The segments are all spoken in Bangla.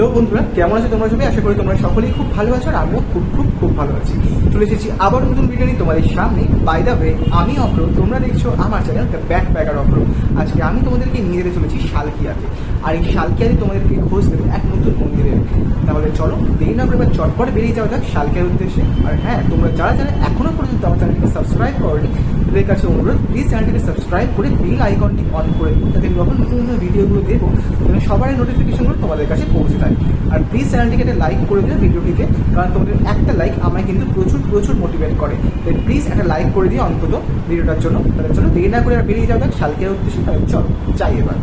হ্যালো বন্ধুরা, কেমন আছো তোমরা সবাই? আশা করি তোমরা সকলেই খুব ভালো আছো আর আমিও খুব খুব খুব ভালো আছি। চলে এসেছি আবার নতুন ভিডিও নিয়ে তোমাদের সামনে। বাই দ্য ওয়ে, আমি অপ্র, তোমরা দেখছো আমার চ্যানেল দ্য ব্যাকপ্যাকার অপ্র। আজকে আমি তোমাদেরকে নিয়ে যেতে চলেছি শালকিয়াতে। আর এই শালকিয়াতে তোমাদেরকে খোঁজ দেবে এক নতুন মন্দিরের। তাহলে চলো দেরি না করে এবার চটপট বেরিয়ে যাওয়া যাক শালকিয়ার উদ্দেশ্যে। আর হ্যাঁ, তোমরা যারা যারা এখনও পর্যন্ত আমার চ্যানেলটিকে সাবস্ক্রাইব করোনি, তাদের কাছে অনুরোধ, প্লিজ চ্যানেলটিকে সাবস্ক্রাইব করে বেল আইকনটি অন করে দিন, যাতে যখন নতুন নতুন ভিডিওগুলো দেবো তখন সবাই নোটিফিকেশনগুলো তোমাদের কাছে পৌঁছে যায়। আর প্লিজ চ্যানেলটিকে একটা লাইক করে দিও ভিডিওটিকে, কারণ তোমাদের একটা লাইক আমায় কিন্তু প্রচুর প্রচুর মোটিভেট করে। তাই প্লিজ একটা লাইক করে দিও অন্তত ভিডিওটার জন্য। তাহলে চলো দেরি না করে বেরিয়ে যাও যাক শালকিয়ার উদ্দেশ্যে। তাহলে চলো যাই এবার।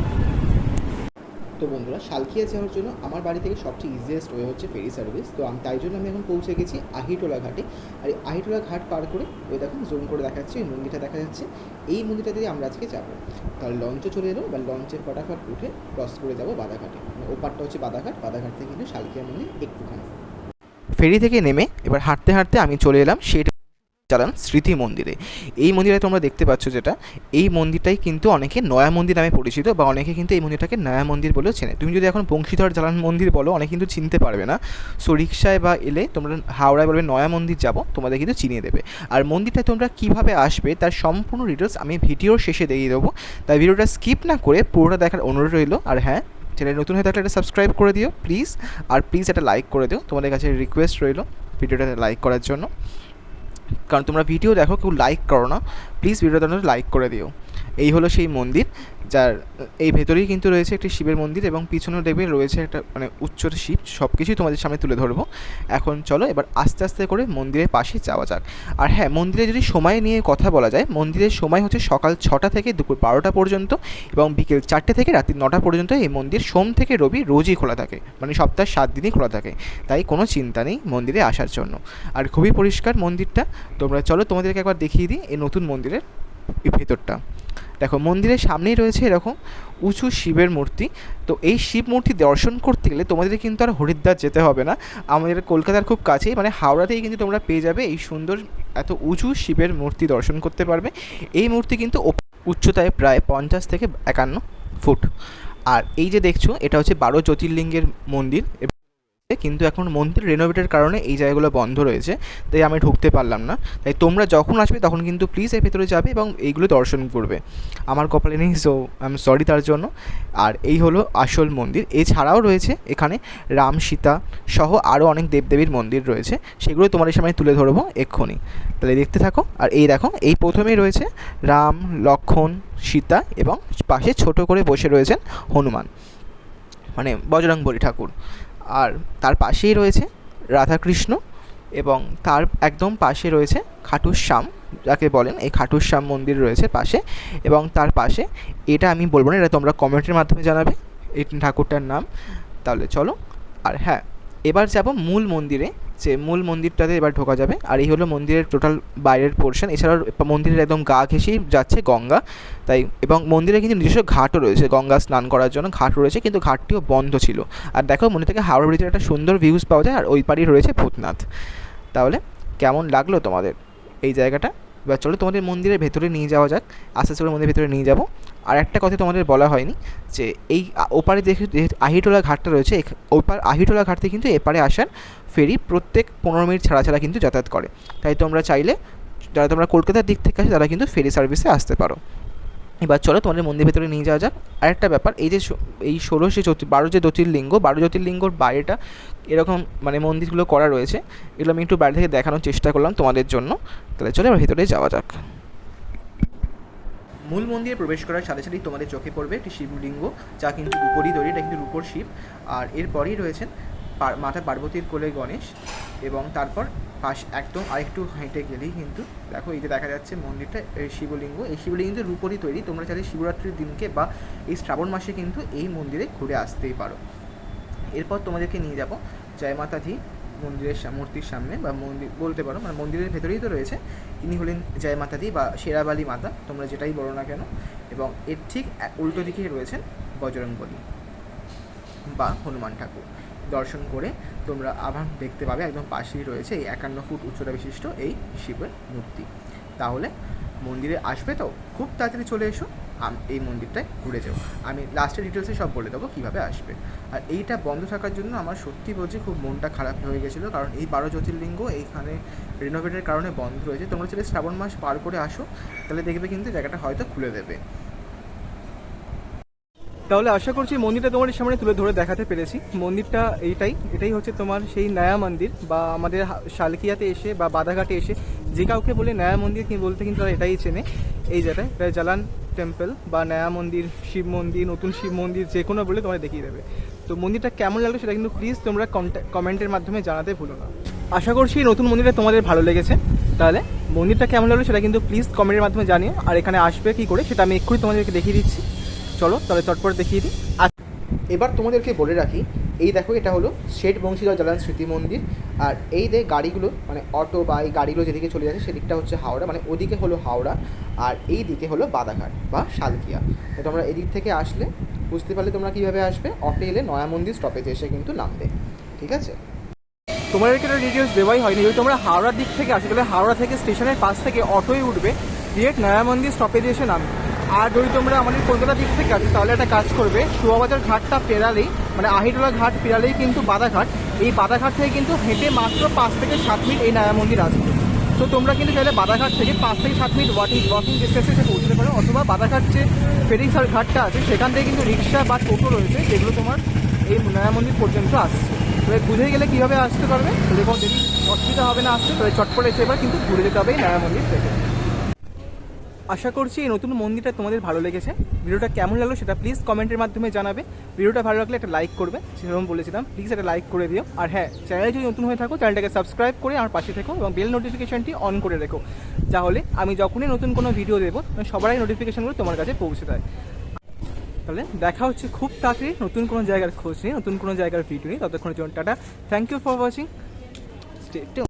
তো বন্ধুরা, শালকিয়া যাওয়ার জন্য আমার বাড়ি থেকে সবচেয়ে ইজিয়েস্ট ওয়ে হচ্ছে ফেরি সার্ভিস। তো তাই জন্য আমি এখন পৌঁছে গেছি আহিটোলা ঘাটে। আর এই আহিটোলা ঘাট পার করে ওই দেখুন জুম করে দেখা যাচ্ছে এই মন্দিরটা দেখা যাচ্ছে। এই মন্দিরটা দিয়ে আমরা আজকে যাবো। তাহলে লঞ্চে চলে এলো, এবার লঞ্চে ফটাফট উঠে ক্রস করে যাবো বাদাঘাটে। ওপারটা হচ্ছে বাদাঘাট, বাদাঘাট থেকে কিন্তু শালকিয়া মন্দির একটুখানি। ফেরি থেকে নেমে এবার হাঁটতে হাঁটতে আমি চলে এলাম সেটা চালান স্মৃতি মন্দিরে। এই মন্দিরে তোমরা দেখতে পাচ্ছ যেটা, এই মন্দিরটাই কিন্তু অনেকে নয়া মন্দির নামে পরিচিত, বা অনেকে কিন্তু এই মন্দিরটাকে নয়া মন্দির বলেও চেনে। তুমি যদি এখন বংশীধর জালান মন্দির বলো, অনেকে কিন্তু চিনতে পারবে না। সো রিক্সায় বা এলে তোমরা হাওড়ায় বলবে নয়া মন্দির যাবো, তোমাদের কিন্তু চিনিয়ে দেবে। আর মন্দিরটায় তোমরা কীভাবে আসবে তার সম্পূর্ণ ডিটেলস আমি ভিডিওর শেষে দিয়ে দেবো। তাই ভিডিওটা স্কিপ না করে পুরোটা দেখার অনুরোধ রইল। আর হ্যাঁ, চ্যানেল নতুন হয়ে থাকলে একটা সাবস্ক্রাইব করে দিও প্লিজ। আর প্লিজ একটা লাইক করে দিও, তোমাদের কাছে রিকোয়েস্ট রইল ভিডিওটা লাইক করার জন্য। কারণ তোমরা ভিডিও দেখো, কেউ লাইক করো না, প্লিজ ভিডিওটা লাইক করে দিও। এই হলো সেই মন্দির, যার এই ভেতরেই কিন্তু রয়েছে একটি শিবের মন্দির, এবং পিছনেও দেখবে রয়েছে একটা মানে উচ্চর শিব। সব কিছুই তোমাদের সামনে তুলে ধরবো। এখন চলো এবার আস্তে আস্তে করে মন্দিরের পাশে যাওয়া যাক। আর হ্যাঁ, মন্দিরে যদি সময় নিয়ে কথা বলা যায়, মন্দিরের সময় হচ্ছে সকাল 6টা থেকে দুপুর 12টা পর্যন্ত, এবং বিকেল 4টে থেকে রাত্রি 9টা পর্যন্ত। এই মন্দির সোম থেকে রবি রোজই খোলা থাকে, মানে সপ্তাহে 7 দিনই খোলা থাকে। তাই কোনো চিন্তা নেই মন্দিরে আসার জন্য। আর খুবই পরিষ্কার মন্দিরটা। তোমরা চলো তোমাদেরকে একবার দেখিয়ে দিই এই নতুন মন্দিরের ভেতরটা। দেখো, মন্দিরের সামনেই রয়েছে এরকম উঁচু শিবের মূর্তি। তো এই শিব মূর্তি দর্শন করতে গেলে তোমাদের কিন্তু আর হরিদ্বার যেতে হবে না। আমাদের কলকাতার খুব কাছেই, মানে হাওড়াতেই কিন্তু তোমরা পেয়ে যাবে এই সুন্দর এত উঁচু শিবের মূর্তি দর্শন করতে পারবে। এই মূর্তি কিন্তু উচ্চতায় প্রায় 50 থেকে 51 ফুট। আর এই যে দেখছো, এটা হচ্ছে 12 জ্যোতির্লিঙ্গের মন্দির। কিন্তু এখন মন্দির রেনোভেটের কারণে এই জায়গাগুলো বন্ধ রয়েছে, তাই আমি ঢুকতে পারলাম না। তাই তোমরা যখন আসবে তখন কিন্তু প্লিজ এর ভেতরে যাবে এবং এইগুলো দর্শন করবে। আমার কপালে নেই, সো আই এম সরি তার জন্য। আর এই হলো আসল মন্দির। এছাড়াও রয়েছে এখানে রাম সীতা সহ আরও অনেক দেবদেবীর মন্দির রয়েছে, সেগুলো তোমাদের সামনে তুলে ধরবো এক্ষুনি। তাহলে দেখতে থাকো। আর এই দেখো, এই প্রথমেই রয়েছে রাম, লক্ষ্মণ, সীতা, এবং পাশে ছোট করে বসে রয়েছেন হনুমান, মানে বজরংবলী ঠাকুর। আর তার পাশেই রয়েছে রাধাকৃষ্ণ, এবং তার একদম পাশে রয়েছে খাটুর শ্যাম, যাকে বলেন এই খাটুর শ্যাম মন্দির রয়েছে পাশে। এবং তার পাশে, এটা আমি বলবো না, এটা তোমরা কমেন্টের মাধ্যমে জানাবে এই ঠাকুরটার নাম। তাহলে চলো। আর হ্যাঁ, এবার যাব মূল মন্দিরে, যে মূল মন্দিরটাতে এবার ঢোকা যাবে। আর এই হলো মন্দিরের টোটাল বাইরের পোর্শন। এছাড়াও মন্দিরের একদম গা ঘেঁষেই যাচ্ছে গঙ্গা। তাই এবং মন্দিরে কিন্তু নিজস্ব ঘাটও রয়েছে, গঙ্গা স্নান করার জন্য ঘাট রয়েছে, কিন্তু ঘাটটিও বন্ধ ছিল। আর দেখো, মন্দির থেকে হাওড়া ব্রিজের একটা সুন্দর ভিউজ পাওয়া যায়, আর ওই পাড়েই রয়েছে ভূতনাথ। তাহলে কেমন লাগলো তোমাদের এই জায়গাটা? এবার চলো তোমাদের মন্দিরের ভেতরে নিয়ে যাওয়া যাক, আস্তে আস্তে করে মন্দিরের ভেতরে নিয়ে যাবো। আর একটা কথা তোমাদের বলা হয়নি, যে এই ওপারে দেখে আহিটোলা ঘাটটা রয়েছে, ওপার আহিটোলা ঘাট থেকে কিন্তু এপারে আসার ফেরি প্রত্যেক 15 মিনিট ছাড়া ছাড়া কিন্তু যাতায়াত করে। তাই তোমরা চাইলে, যারা তোমরা কলকাতার দিক থেকে আসে, তারা কিন্তু ফেরি সার্ভিসে আসতে পারো। এবার চলো তোমাদের মন্দির ভেতরে নিয়ে যাওয়া যাক। আরেকটা ব্যাপার, এই যে এই 12 যে জ্যোতির্লিঙ্গ, 12 জ্যোতির্লিঙ্গর বাইরেটা এরকম মানে মন্দিরগুলো করা রয়েছে, এগুলো আমি একটু বাইরে থেকে দেখানোর চেষ্টা করলাম তোমাদের জন্য। তাহলে চলো এবার ভেতরে যাওয়া যাক। মূল মন্দিরে প্রবেশ করার সাথে সাথেই তোমাদের চোখে পড়বে একটি শিবলিঙ্গ, যা কিন্তু রূপোরই তৈরি, এটা কিন্তু রূপোর শিব। আর এরপরেই রয়েছেন মাতা পার্বতীর কোলে গণেশ, এবং তারপর একদম আরেকটু হেঁটে গেলেই কিন্তু দেখো, এই যে দেখা যাচ্ছে মন্দিরটা, এই শিবলিঙ্গ। এই শিবলিঙ্গ কিন্তু রূপোরই তৈরি। তোমরা চাইলে শিবরাত্রির দিনকে বা এই শ্রাবণ মাসে কিন্তু এই মন্দিরে ঘুরে আসতেই পারো। এরপর তোমাদেরকে নিয়ে যাব জয় মাতা দি মন্দিরের মূর্তির সামনে, বা মন্দির বলতে পারো, মানে মন্দিরের ভেতরেই তো রয়েছে। ইনি হলেন জয় মাতা দি বা শেরাবালি মাতা, তোমরা যেটাই বলো না কেন। এবং এর ঠিক উল্টো দিকেই রয়েছেন বজরংবলী বা হনুমান ঠাকুর। দর্শন করে তোমরা আবার দেখতে পাবে একদম পাশেই রয়েছে এই 51 ফুট উচ্চতা বিশিষ্ট এই শিবের মূর্তি। তাহলে মন্দিরে আসবে তো খুব তাড়াতাড়ি চলে এসো। এই মন্দিরটায় ঘুরে যাও। আমি লাস্টের ডিটেলসে সব বলে দেবো কীভাবে আসবে। আর এইটা বন্ধ থাকার জন্য আমার সত্যি বলছি খুব মনটা খারাপ হয়ে গেছিলো, কারণ এই 12 জ্যোতির্লিঙ্গ এইখানে রিনোভেটের কারণে বন্ধ রয়েছে। তোমরা যদি শ্রাবণ মাস পার করে আসো তাহলে দেখবে কিন্তু জায়গাটা হয়তো খুলে দেবে। তাহলে আশা করছি মন্দিরটা তোমার সামনে তুলে ধরে দেখাতে পেরেছি। মন্দিরটা এটাই হচ্ছে তোমার সেই নয়া মন্দির, বা আমাদের শালকিয়াতে এসে বা বাদাঘাটে এসে যে কাউকে বলে নয়া মন্দির কি বলতে কিন্তু তারা এটাই চেনে। এই জায়গায় প্রায় জালান টেম্পল বা নয়া মন্দির, শিব মন্দির, নতুন শিব মন্দির যে কোনো বলে তোমায় দেখিয়ে দেবে। তো মন্দিরটা কেমন লাগলো সেটা কিন্তু প্লিজ তোমরা কমেন্টের মাধ্যমে জানাতে ভুলো না। আশা করছি নতুন মন্দিরটা তোমাদের ভালো লেগেছে। তাহলে মন্দিরটা কেমন লাগলো সেটা কিন্তু প্লিজ কমেন্টের মাধ্যমে জানিও। আর এখানে আসবে কী করে সেটা আমি এক্ষুনি তোমাদেরকে দেখিয়ে দিচ্ছি। চলো তাহলে চটপট দেখিয়ে দিই। এবার তোমাদেরকে বলে রাখি, এই দেখো এটা হলো শেঠ বংশীধর জালান স্মৃতি মন্দির। আর এই গাড়িগুলো মানে অটো বা এই গাড়িগুলো যেদিকে চলে যাচ্ছে সেদিকটা হচ্ছে হাওড়া, মানে ওদিকে হলো হাওড়া আর এই দিকে হলো বাদাঘাট বা শালকিয়া। তো তোমরা এদিক থেকে আসলে বুঝতে পারলে তোমরা কীভাবে আসবে, অটো এলে নয়া মন্দির স্টপেজে এসে কিন্তু নামবে, ঠিক আছে? তোমাদেরকে একটা ডিটেলস দেওয়াই হয়নি, যদি তোমরা হাওড়ার দিক থেকে আসো তাহলে হাওড়া থেকে স্টেশনের পাশ থেকে অটোই উঠবে, ডিরেক্ট নয়া মন্দির স্টপেজে এসে নামবে। আর যদি তোমরা আমাদের কলকাতার দিক থেকে আসো তাহলে একটা কাজ করবে, শোয়াবাজার ঘাটটা পেরালেই মানে আহিটোলা ঘাট পেরালেই কিন্তু বাদাঘাট। এই বাদাঘাট থেকে কিন্তু হেঁটে মাত্র 5 থেকে 7 মিনিট এই নয়া মন্দির আসবে। তো তোমরা কিন্তু চাইলে বাদাঘাট থেকে 5 থেকে 7 মিনিট ওয়াকিং ডিস্টেন্সে এসে পৌঁছতে পারো, অথবা বাদাঘাট যে ফেরি ঘাটটা আছে সেখান থেকে কিন্তু রিক্সা বা টোটো রয়েছে যেগুলো তোমার এই নয়া মন্দির পর্যন্ত আসছে। তো বুঝে গেলে কীভাবে আসতে পারবে, দেখো যদি অসুবিধা হবে না আসতে তাহলে চটপট এসে এবার কিন্তু ঘুরে যেতে হবে এই নয়া মন্দির থেকে। আশা করছি এই নতুন মন্দিরটা তোমাদের ভালো লেগেছে। ভিডিওটা কেমন লাগলো সেটা প্লিজ কমেন্টের মাধ্যমে জানাবে। ভিডিওটা ভালো লাগলে একটা লাইক করবে, সেরকম বলেছিলাম, প্লিজ একটা লাইক করে দিও। আর হ্যাঁ, চ্যানেলে যদি নতুন হয়ে থাকো চ্যানেলটাকে সাবস্ক্রাইব করে আমার পাশে থেকো এবং বেল নোটিফিকেশনটি অন করে রেখো, তাহলে আমি যখনই নতুন কোনো ভিডিও দেবো সবারই নোটিফিকেশনগুলো তোমার কাছে পৌঁছে দেয়। তাহলে দেখা হচ্ছে খুব তাড়াতাড়ি নতুন কোনো জায়গার খোঁজ নিয়ে, নতুন কোনো জায়গার ভিডিও নিয়ে। ততক্ষণের জন্য tata, thank you for watching, stay tuned.